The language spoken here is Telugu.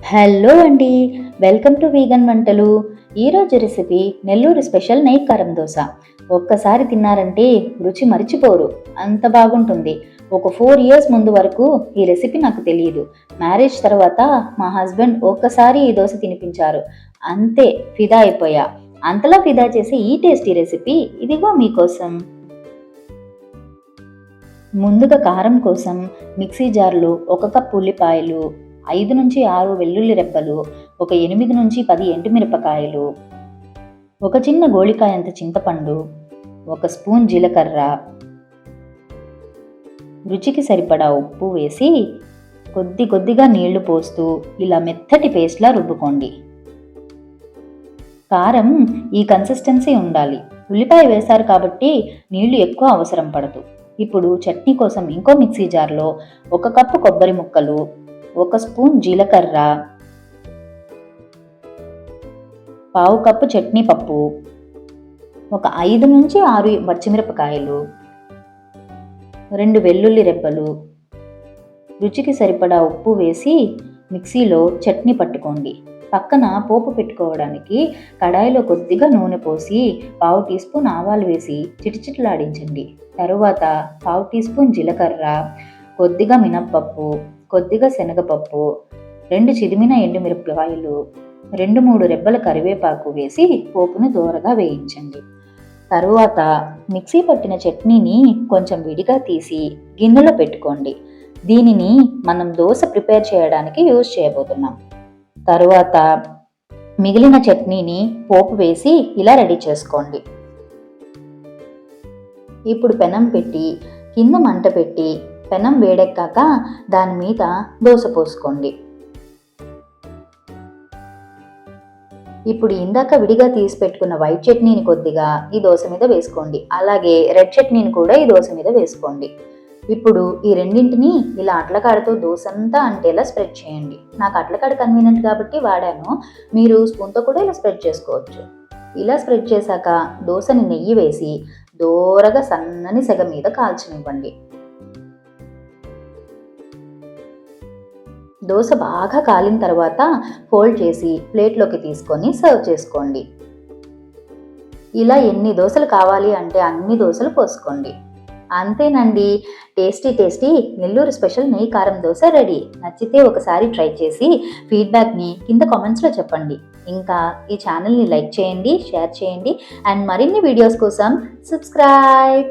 హలో అండి, వెల్కమ్ టు వీగన్ వంటలు. ఈరోజు రెసిపీ నెల్లూరు స్పెషల్ నెయ్యి కారం దోశ. ఒక్కసారి తిన్నారంటే రుచి మరిచిపోరు, అంత బాగుంటుంది. ఒక 4 ఇయర్స్ ముందు వరకు ఈ రెసిపీ నాకు తెలియదు. మ్యారేజ్ తర్వాత మా హస్బెండ్ ఒక్కసారి ఈ దోశ తినిపించారు, అంతే ఫిదా అయిపోయా. అంతలా ఫిదా చేసే ఈ టేస్టీ రెసిపీ ఇదిగో మీకోసం. ముందుగా కారం కోసం మిక్సీ జార్లో 1 కప్ ఉల్లిపాయలు, 5 నుంచి 6 వెల్లుల్లి రెబ్బలు, ఒక 8 నుంచి 10 ఎండుమిరపకాయలు, ఒక చిన్న గోళికాయంత చింతపండు, 1 స్పూన్ జీలకర్ర, రుచికి సరిపడా ఉప్పు వేసి కొద్దిగా నీళ్లు పోస్తూ ఇలా మెత్తటి పేస్ట్లా రుబ్బుకోండి. కారం ఈ కన్సిస్టెన్సీ ఉండాలి. ఉల్లిపాయ వేశారు కాబట్టి నీళ్లు ఎక్కువ అవసరం పడదు. ఇప్పుడు చట్నీ కోసం ఇంకో మిక్సీ జార్లో 1 కప్పు కొబ్బరి ముక్కలు, 1 స్పూన్ జీలకర్ర, 1/2 కప్పు చట్నీ పప్పు, ఒక 5 నుంచి 6 పచ్చిమిరపకాయలు, 2 వెల్లుల్లి రెబ్బలు, రుచికి సరిపడా ఉప్పు వేసి మిక్సీలో చట్నీ పట్టుకోండి. పక్కన పోపు పెట్టుకోవడానికి కడాయిలో కొద్దిగా నూనె పోసి 1/2 టీ స్పూన్ ఆవాలు వేసి చిటిచిటలాడించండి. తరువాత 1/2 టీ స్పూన్ జీలకర్ర, కొద్దిగా మినప్పప్పు, కొద్దిగా శనగపప్పు, 2 చిదిమిన ఎండుమిరపకాయలు, 2-3 రెబ్బల కరివేపాకు వేసి పోపును దోరగా వేయించండి. తరువాత మిక్సీ పట్టిన చట్నీని కొంచెం విడిగా తీసి గిన్నెలో పెట్టుకోండి. దీనిని మనం దోశ ప్రిపేర్ చేయడానికి యూజ్ చేయబోతున్నాం. తరువాత మిగిలిన చట్నీని పోపు వేసి ఇలా రెడీ చేసుకోండి. ఇప్పుడు పెనం పెట్టి కింద మంట పెట్టి పెనం వేడెక్కాక దాని మీద దోశ పోసుకోండి. ఇప్పుడు ఇందాక విడిగా తీసి పెట్టుకున్న వైట్ చట్నీని కొద్దిగా ఈ దోశ మీద వేసుకోండి. అలాగే రెడ్ చట్నీని కూడా ఈ దోశ మీద వేసుకోండి. ఇప్పుడు ఈ రెండింటిని ఇలా అట్లకాడతో దోశ అంతా అంటేలా స్ప్రెడ్ చేయండి. నాకు అట్లకాడ కన్వీనియంట్ కాబట్టి వాడాను. మీరు స్పూన్తో కూడా ఇలా స్ప్రెడ్ చేసుకోవచ్చు. ఇలా స్ప్రెడ్ చేశాక దోశని నెయ్యి వేసి దోరగా సన్నని సెగ మీద కాల్చనివ్వండి. దోశ బాగా కాలిన తర్వాత ఫోల్డ్ చేసి ప్లేట్లోకి తీసుకొని సర్వ్ చేసుకోండి. ఇలా ఎన్ని దోశలు కావాలి అంటే అన్ని దోశలు పోసుకోండి. అంతేనండి, టేస్టీ నెల్లూరు స్పెషల్ నెయ్యి కారం దోశ రెడీ. నచ్చితే ఒకసారి ట్రై చేసి ఫీడ్బ్యాక్ని కింద కామెంట్స్లో చెప్పండి. ఇంకా ఈ ఛానల్ని లైక్ చేయండి, షేర్ చేయండి అండ్ మరిన్ని వీడియోస్ కోసం సబ్స్క్రైబ్.